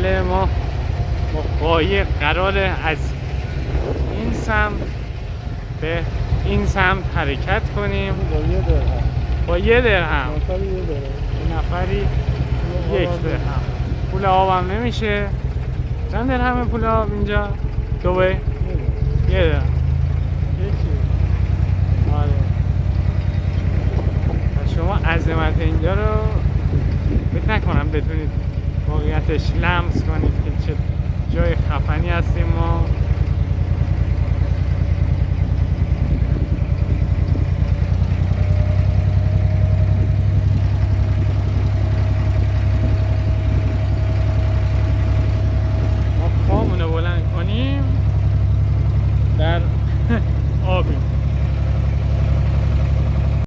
بله ما با قایق قراره از این سمت به این سمت حرکت کنیم با 1 درهم. نفری 1 درهم. پول آبم نمیشه. چند درهمه پول آب اینجا؟ دوبه؟ 1 درهم. آره. شما عظمت اینجا رو فکر نکنم بتونید واقعیتش لمس کنید که چه جای خفنی هستیم ما.